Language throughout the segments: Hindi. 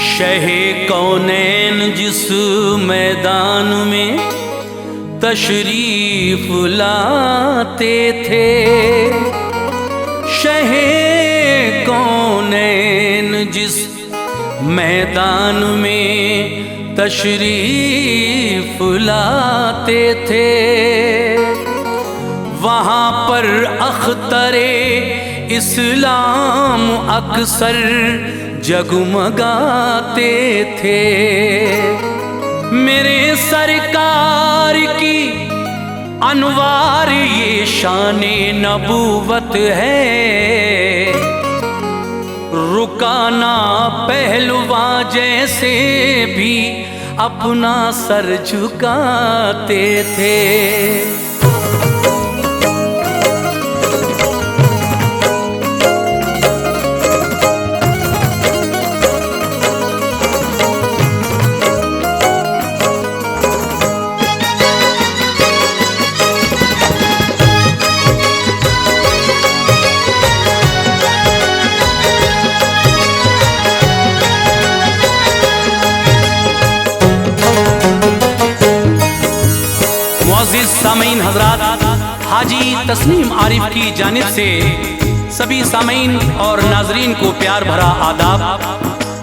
शहे कौनैन जिस मैदान में तशरीफ लाते थे, शहे कौनैन जिस मैदान में तशरीफ लाते थे, वहाँ पर अख्तरे इस्लाम अक्सर जगमगाते थे। मेरे सरकार की अनवार ये शाने नबूवत है, रुकाना पहलवा जैसे भी अपना सर झुकाते थे। सामीन हजरात, हाजी तस्नीम आरिफ की जानिब से सभी सामीन और नाजरीन को प्यार भरा आदाब।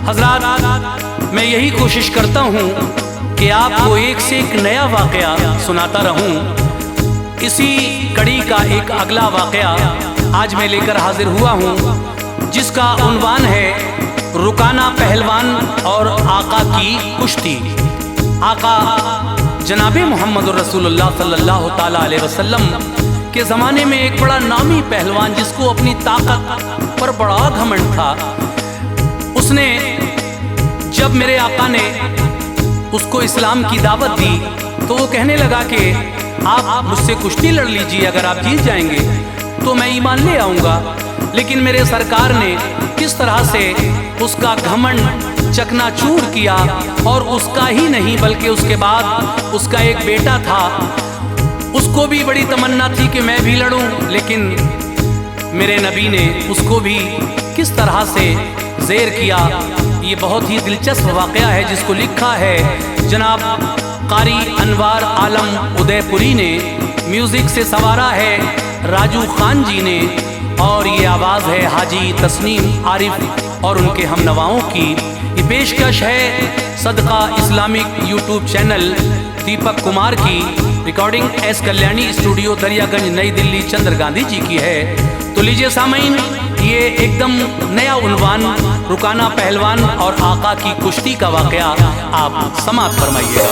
हजरात, मैं यही कोशिश करता हूँ कि आपको एक से एक नया वाकया सुनाता रहूँ। इसी कड़ी का एक अगला वाकया आज मैं लेकर हाजिर हुआ हूँ, जिसका उन्वान है रुकाना पहलवान और आका की कुश्ती। आका जनाबे मोहम्मद रसूलुल्लाह सल्लल्लाहु ताला अलैहि वसल्लम के ज़माने में एक बड़ा नामी पहलवान, जिसको अपनी ताकत पर बड़ा घमंड था, उसने जब मेरे आका ने उसको इस्लाम की दावत दी तो वो कहने लगा कि आप मुझसे कुश्ती लड़ लीजिए, अगर आप जीत जाएंगे तो मैं ईमान ले आऊँगा। लेकिन मेरे सरकार ने किस तरह से उसका घमंड चकनाचूर किया, और उसका ही नहीं बल्कि उसके बाद उसका एक बेटा था, उसको भी बड़ी तमन्ना थी कि मैं भी लड़ूं, लेकिन मेरे नबी ने उसको भी किस तरह से ज़ेर किया। ये बहुत ही दिलचस्प वाक़या है, जिसको लिखा है जनाब कारी अनवार आलम उदयपुरी ने, म्यूज़िक से संवारा है राजू खान जी ने, और ये आवाज़ है हाजी तस्नीम आरिफ और उनके हमनवाओं की। ये पेशकश है सदका Islamic YouTube channel Deepak Kumar की, recording S Kalyani studio Daryaganj नई दिल्ली चंद्र गांधी जी की है। तो लीजिए सामीन, ये एकदम नया उन्वान रुकाना पहलवान और आका की कुश्ती का वाकया आप समाप्त फरमाइएगा।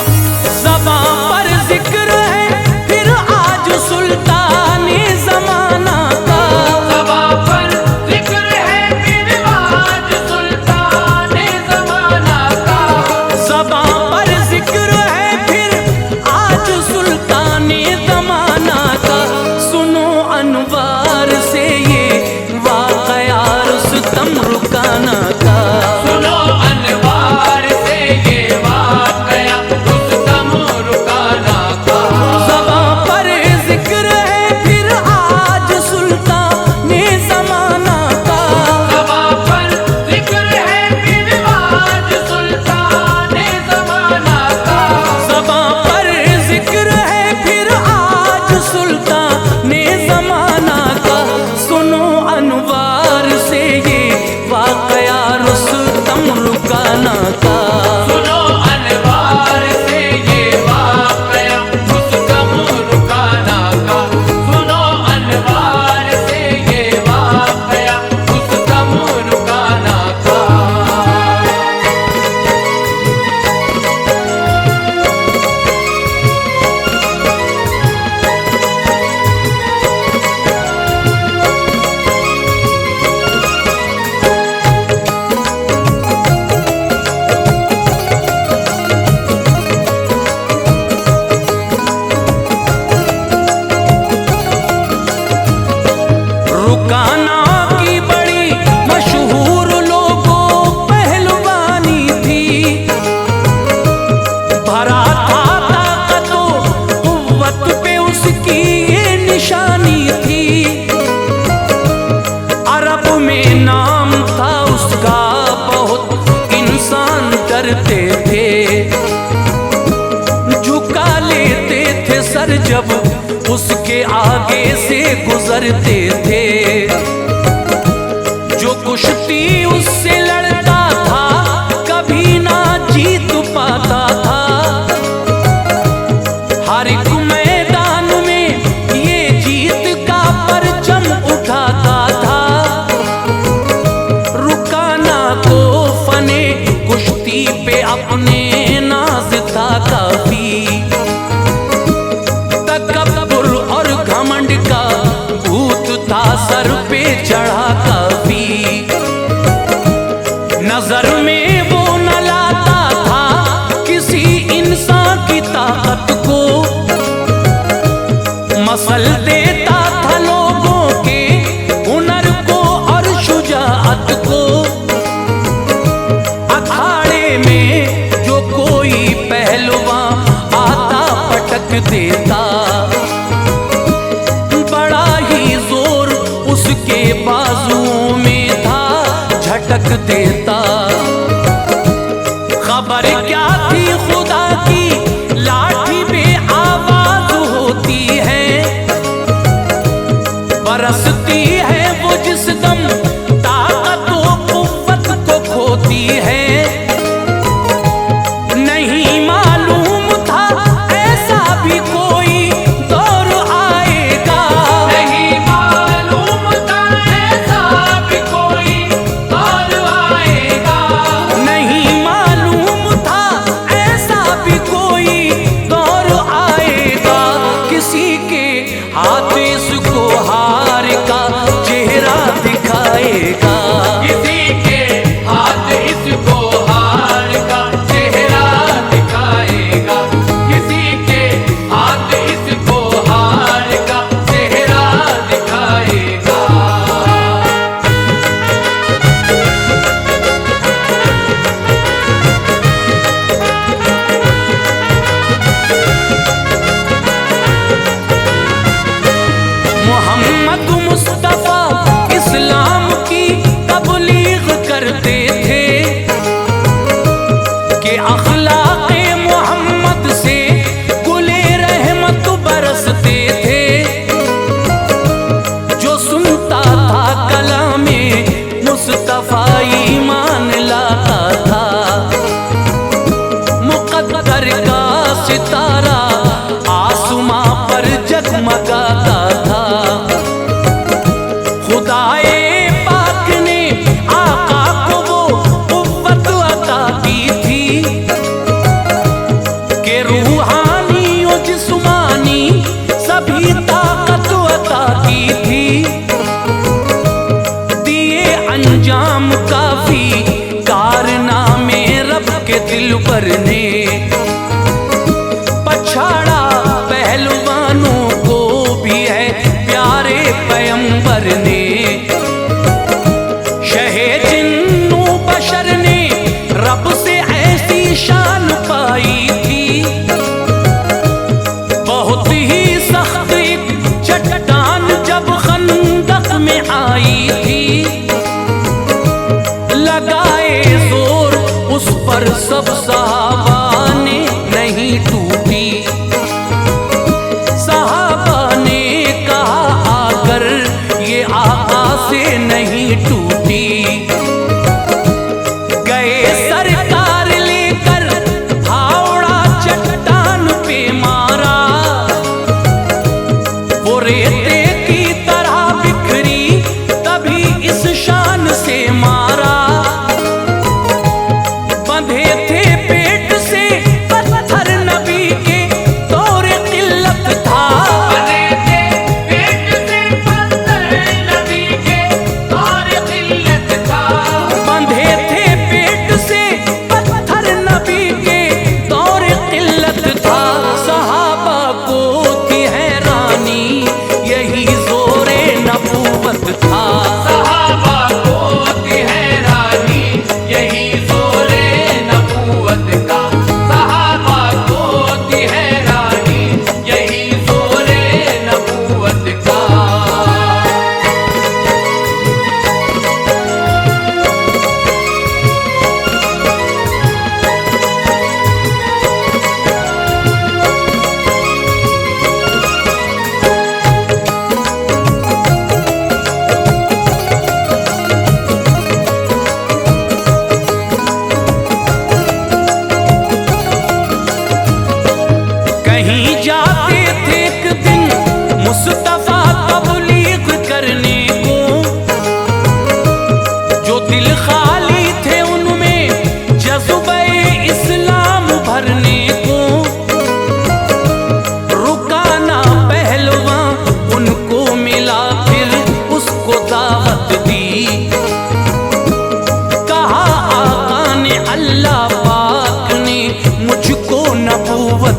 ज़बां पर जिक्र है फिर आज सुल्तानी ज़माना का, ज़बां पर जिक्र है फिर आज सुल्तानी ज़माना का, ज़बां पर जिक्र है फिर आज सुल्तानी ज़माना का। सुनो अनवार से ये वाक़या रुस्तम रुकाना का, सुनो अनवार से ये वाक़या रुस्तम रुकाना का। ज़बां पर जिक्र है फिर आज सुल्तानी ज़माना का, ज़बां पर जिक्र है फिर आज सुल्तानी ज़माना का, ज़बां पर जिक्र है फिर आज सुल्तानी ज़माना का। सुनो अनवार से ये वाक़या रुस्तम रुकाना का, सुनो अनवार से ये वाक़या रुस्तम रुकाना का, सुनो अनवार से ये वाक़या रुस्तम रुकाना का। रुकाना की बड़ी मशहूर लोगों पहलवानी थी, भरा था ताकतों करते थे, झुका लेते थे सर जब उसके आगे से गुजरते थे। जो कुश्ती उससे लड़ता था कभी ना जीत पाता था। हर एक मैदान में ये जीत का परचम उठाता था। रुकाना तो फने कुश्ती पे अपने नाज था काफी। तकब्बुर और घमंड का भूत था सर पे चढ़ा काफी। नजर में वो न लाता था किसी इंसान की ताकत को, मसल देता था लोगों के हुनर को और शुजाअत को। अखाड़े में जो कोई पहलवान आता पटक देता, बड़ा ही जोर उसके बाजुओं में था झटक देता। खबर क्या थी खुदा की लाठी में आवाज होती है, बरसती है वो जिस दम ताकत व कुव्वत को खोती है। नहीं मालूम था ऐसा भी कोई दौर आएगा, नहीं मालूम था ऐसा भी कोई दौर आएगा।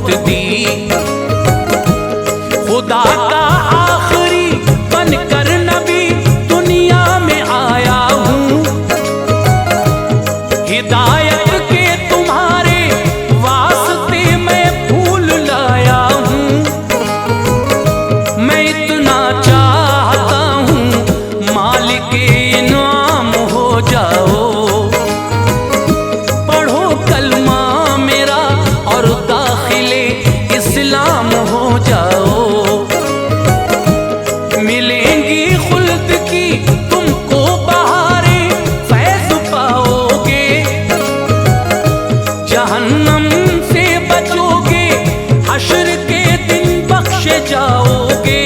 नबूवत दी। खुदा का आखिरी बनकर नबी दुनिया में आया हूँ। हिदायत के तुम्हारे वास्ते मैं फूल लाया हूँ। मैं इतना चाहता हूँ मालिक इनाम हो जाओ। पढ़ो कलमा मेरा और दाखिले इस्लाम हो जाओ। मिलेंगी खुल्द की तुमको बहारे, फैज पाओगे। जहन्नम से बचोगे, हश्र के दिन बख्शे जाओगे।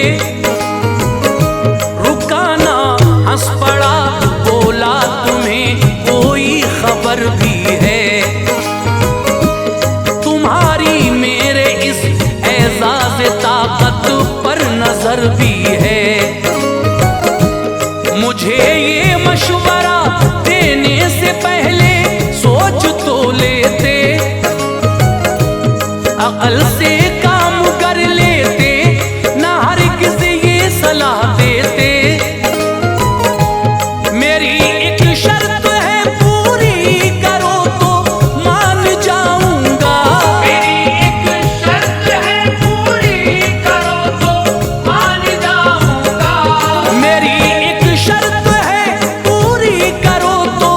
रुकाना हंस पड़ा, बोला तुम्हें कोई खबर भी है। तुम्हारी मेरे इस एजाज ताकत पर नजर भी है। मुझे ये मशवरा देने से पहले सोच तो लेते। अकल से काम कर लेते, ना हरगिज़ ये सलाह देते। मेरी एक शर्त है, पूरी करो तो मान जाऊंगा। मेरी एक शर्त है, पूरी करो तो मान जाऊंगा। मेरी एक शर्त है, पूरी करो तो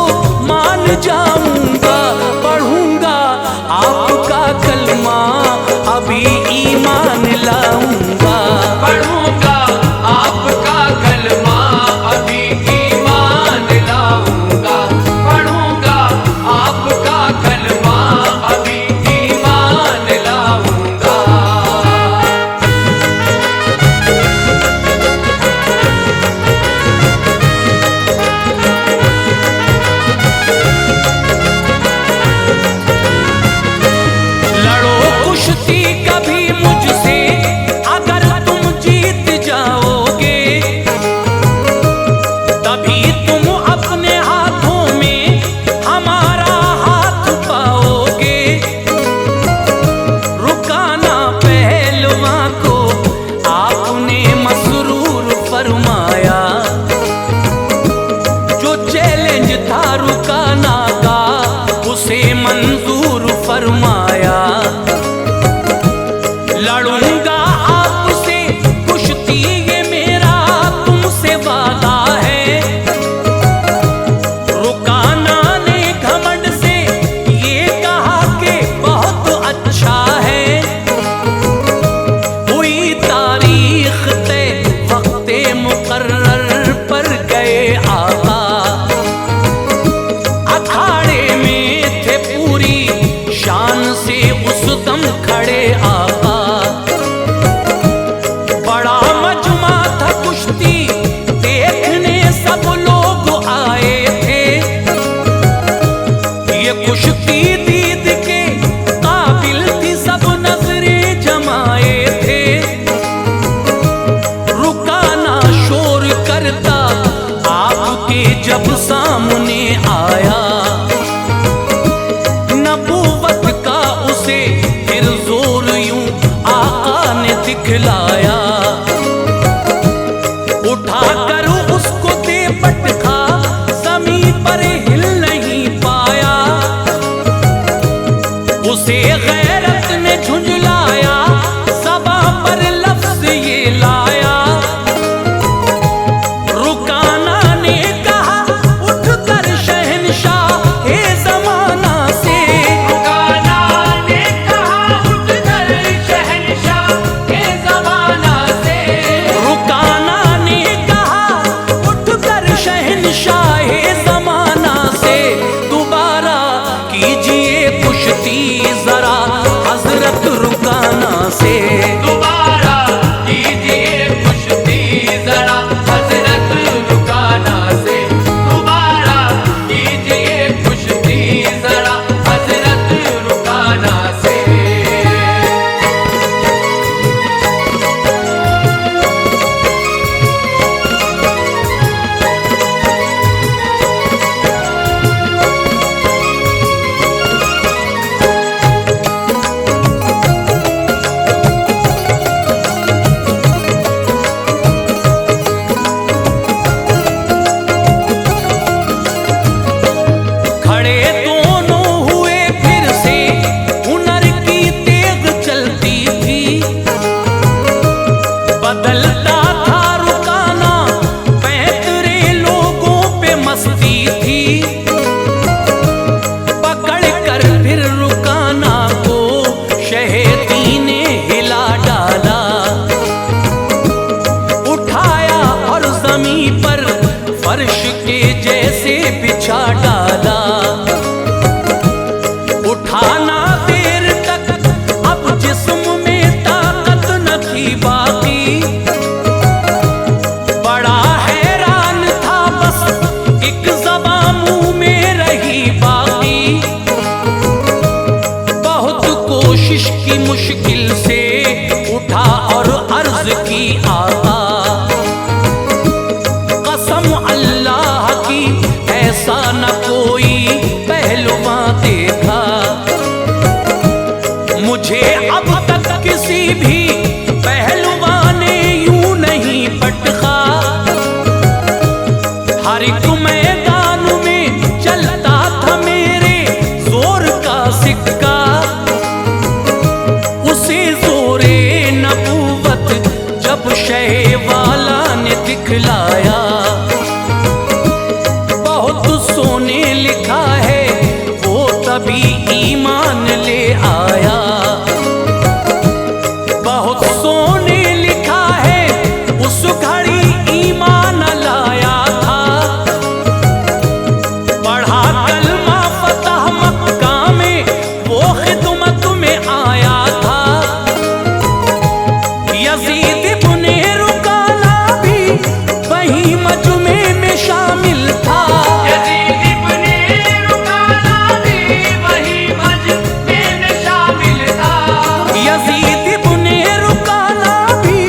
मान जाऊंगा। पढ़ूंगा आपका कलमा, अभी ईमान लाऊंगा। पढ़ूंगा आपका कलमा, अभी ईमान लाऊंगा। पढ़ूंगा आपका कलमा, अभी ईमान लाऊंगा। लड़ो कुश्ती कभी मुझसे, अगर तुम जीत जाओगे। तभी तुम अपने हाथों में हमारा हाथ पाओगे। रुकाना पहलवां को आपने मसरूर फरमाया। जो चैलेंज था रुकाना का, उसे मंजूर फरमाया। लड़ूंगा आपसे कुश्ती, ये मेरा तुमसे वादा है। रुकाना ने घमंड से ये कहा कि बहुत अच्छा है। हुई तारीख तय, वक्ते मुकर्रर पर गए आका। अखाड़े में थे पूरी शान से उस दम खड़े आका। बड़ा मजमा था कुश्ती देखने, सब लोग आए थे। ये कुश्ती दीद के काबिल थी, सब नजरें जमाए थे। रुकाना शोर करता आपके जब सामने आया। नबूवत का उसे फिर जोर यूं आका ने दिखलाया। उठाकर उसको दे पटखा, जमीन पर हिल नहीं पाया। उसे गैरत ने झुंझलाया, ज़बां पर लफ्ज़ ये लाया। रुकाना ने कहा उठकर शहंशाह ए ज़माना से। रुकाना ने कहा उठकर शहंशाह के ज़माना से। रुकाना ने कहा उठकर शहंशाह ए ज़माना से। दोबारा कीजिए कुश्ती जरा हजरत रुकाना से। दोबारा कीजिए कुश्ती जरा हजरत रुकाना से। दोबारा कीजिए कुश्ती जरा हजरत रुकाना से। दिल से उठा और अर्ज की आका, कसम अल्लाह की ऐसा न कोई पहलुवां देखा। मुझे अब तक किसी भी पहलुवां ने यूं नहीं पटका। हर एक मैदान में चलता था मेरे जोर का सिक्का। उसे जोरे नबूवत जब शह वाला ने दिखलाया, बहुत सोने लिखा है वो तभी ईमान ले आया। बहुत सोने लिखा है उस घड़ी ईमान लाया था। पढ़ा कलमा फतह मक्का में वो खिदमत में आया था। यजीद इब्ने रुकाना भी वही मजमे में शामिल था। यजीद इब्ने रुकाना भी वही मजमे में शामिल था। यजीद इब्ने रुकाना भी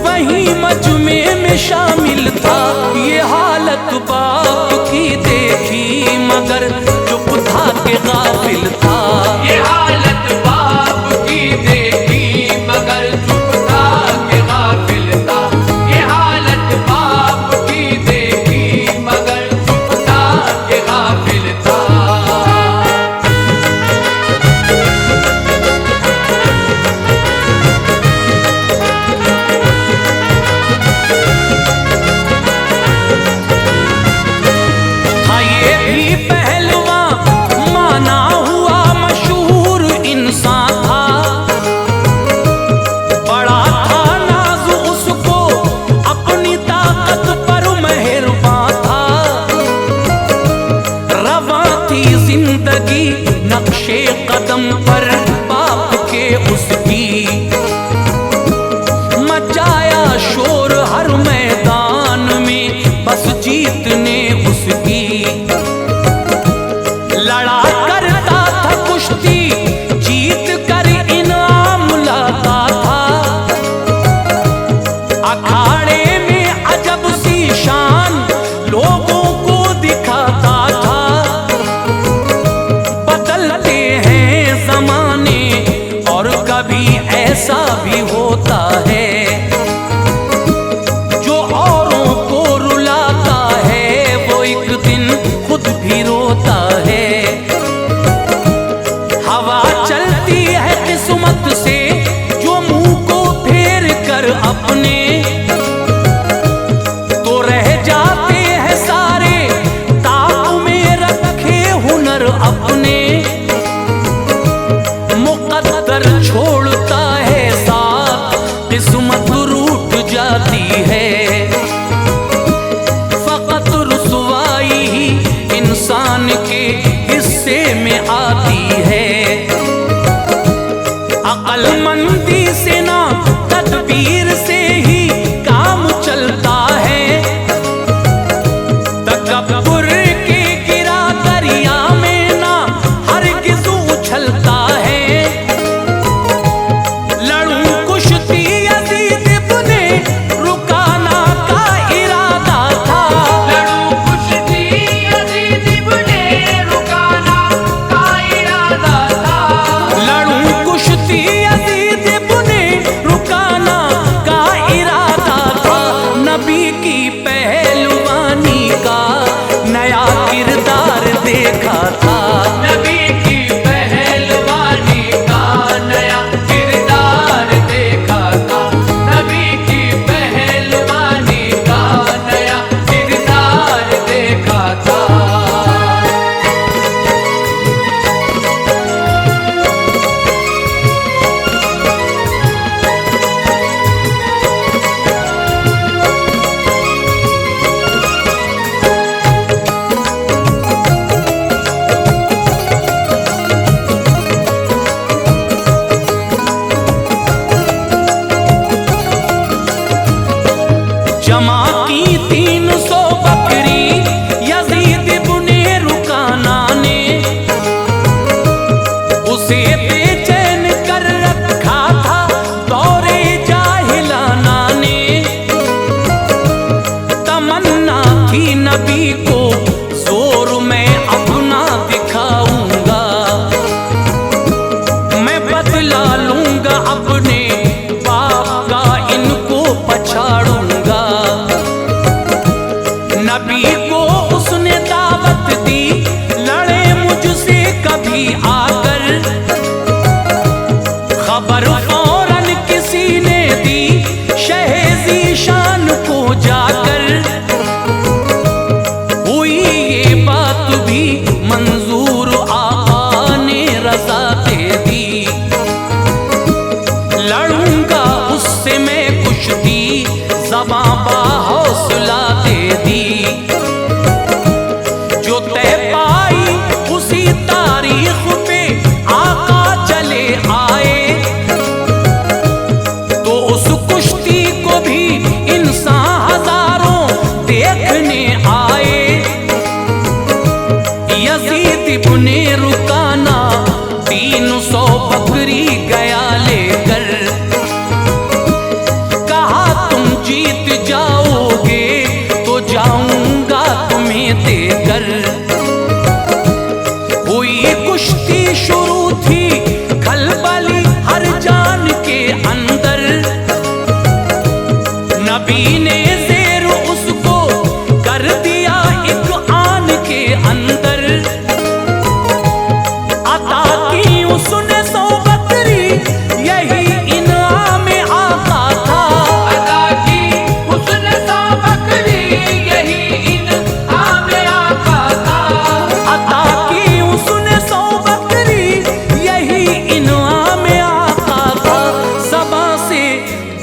वही मजमे में शामिल था। ये हालत बाप की देखी मगर चुप था के गाफिल था। ये हालत बाप की देखी मगर चुप था के गाफिल था। ये हालत बाप की देखी मगर चुप था के गाफिल था। था ये भी पहलवान माना हुआ मशहूर इंसान था। बड़ा था नाज उसको अपनी ताकत पर मेहरबान था। रवां थी जिंदगी नक्शे कदम पर बाप के उसकी। मचाया शोर हर मैदान में बस जीतने उसकी। लड़ा करता था कुश्ती जीत कर इनाम लाता था। अखाड़े में अजब सी शान लोगों को दिखाता था। बदलते हैं जमाने और कभी ऐसा भी होता है। जो औरों को रुलाता है वो एक दिन खुद भी रोता है। हवा चलती है किस्मत से जो मुंह को फेर कर अपने, तो रह जाते हैं सारे ताक में रखे हुनर अपने। मुकद्दर छोड़ता है साथ किस्मत रूठ जाती है। फकत रुसवाई ही इंसान के हिस्से में आती है। अक्लमंदी से ना तदबीर से ही काम चलता है। तकब्बुर के गिरा दरिया में ना हरगिज़ उछलता है। लड़ूं कुश्ती यजीद इब्ने रुकाना का इरादा था। लड़ूं कुश्ती यजीद इब्ने रुकाना का इरादा था। लड़ूं कुश्ती यजीद इब्ने रुकाना का फौरन किसी ने दी शहज़ी शान को जाकर, हुई ये बात भी मंजूर, आका ने रज़ा दे दी। लड़ूंगा उससे मैं कुश्ती, ज़बां बाहौसला दे दी। जो तय पाई उसी तारीख पे आका चले आए, तो उस कुश्ती को भी इंसान हजारों देखने आए। यजीद इब्ने रुकाना 300 बकरी गया लेकर, कहा तुम जीत जाओगे तो जाऊंगा तुम्हें देकर। हुई कुश्ती शुरू थी, खलबली हर जान के अंदर। नबी ने ज़ेर उसको कर दिया एक आन के अंदर। अता की उसने 100 बकरी, यही इनाम आका था। अदा की उसने 100 बकरी, यही इनाम आका था। अता की उसने 100 बकरी, यही इनाम आका था। ज़बां से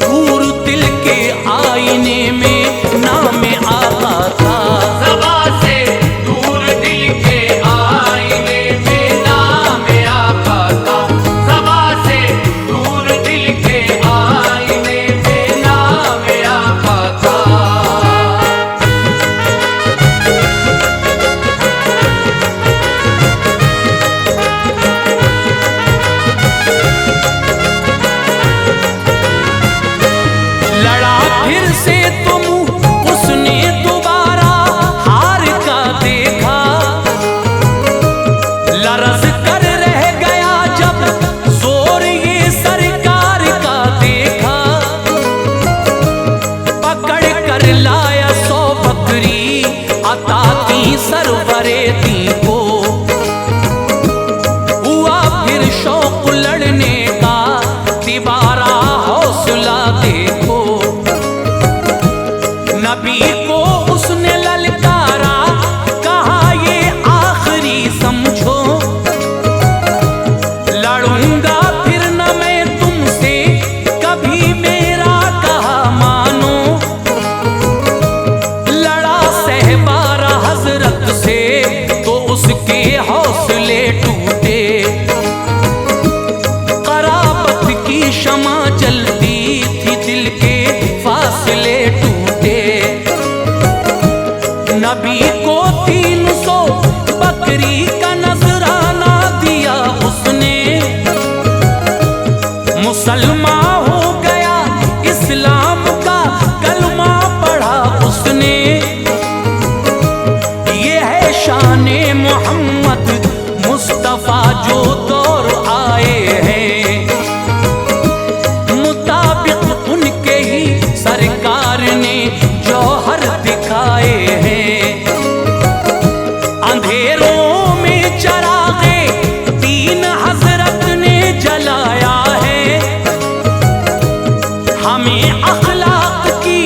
दूर दिल के आईने में नाम आका था। ज़बां से दूर दिल के आईने में नाम आका था। ज़बां से दूर दिल के आईने में नाम आका था। लड़ा फिर से तुम, उसने दोबारा हार का देखा। लरज़ कर रह गया जब जोर ये सरकार का देखा। पकड़ कर लाया 100 बकरी, अता की सरवरे दी को। हुआ फिर शौक लड़ने का, तिबारा हौसला देखो। नबी को उसने ललकारा, कहा ये आखिरी समझो। लड़ूंगा फिर न मैं तुमसे, कभी मेरा कहा मानो। लड़ा सहबारा हजरत से, तो उसके हौसले टूटे। कराबत की शमा जलती थी, दिल के फासले टूटे। नबी को 300 बकरी का नजराना दिया उसने। मुसलमान हो गया, इस्लाम का कलमा पढ़ा उसने। ये है शाने मोहम्मद मुस्तफा जो दौर आए हैं। मुताबिक उनके ही सरकार ने जौहर दिखाए हैं। अंधेरों में चरागे 3 हजरत ने जलाया है। हमें अखलाक की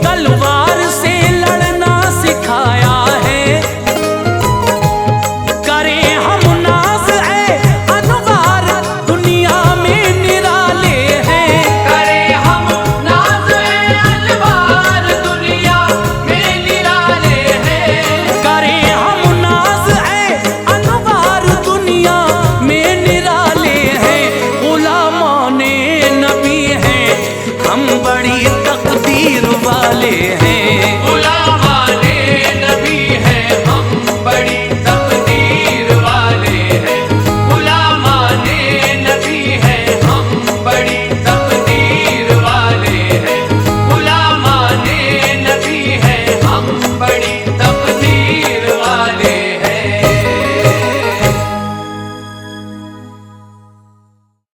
तलवार से लड़ना सिखाया है। करें हम नाज है अनवार, दुनिया में निराले हैं। करे हम नाज़ अलवार, दुनिया में निराले हैं। करें हम नाज है अनवार, दुनिया में निराले हैं। गुलामाने नबी हैं, हम बड़ी तकदीर वाले हैं।